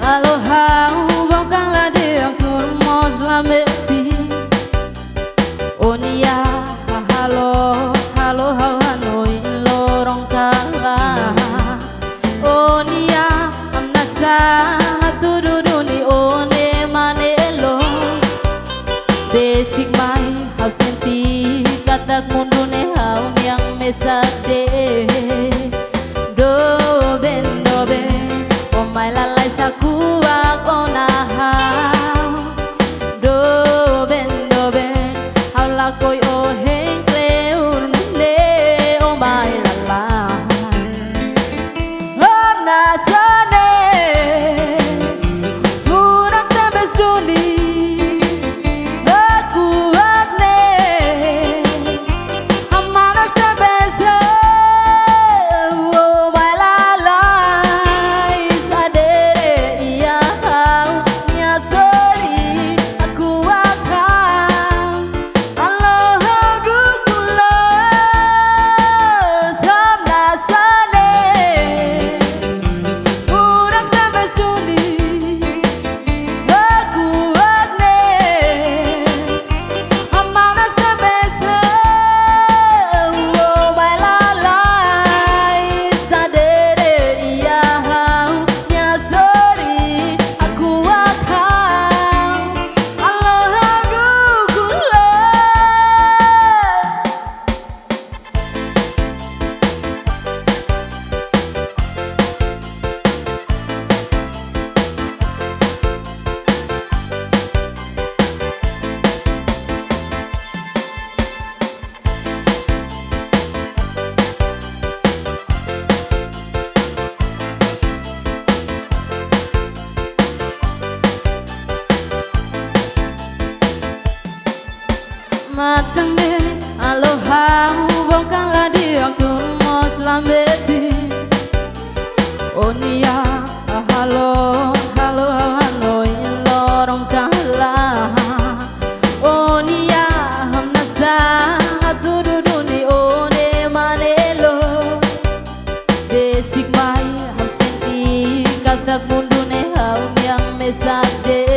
Aloha, ubang la de turmos la meti. Onia, halo, halo, hanoi lorong kala. Onia, amnasa tududuni one manelo. Basic mai hau senti katak mundune hau yang mesade. Do ben oh my lalai sakuak onaha. Do ben hau lakoi oh heng kleur mende oh my lalai. Oh nasane furak tabes duni. Matangde aloha ubang la diang turmos lambeti. Onia halo halo hanoi lorong kala. Onia hamnasa tududuni one manelo. Basic mai hau senti katak mundune hau yang mesade.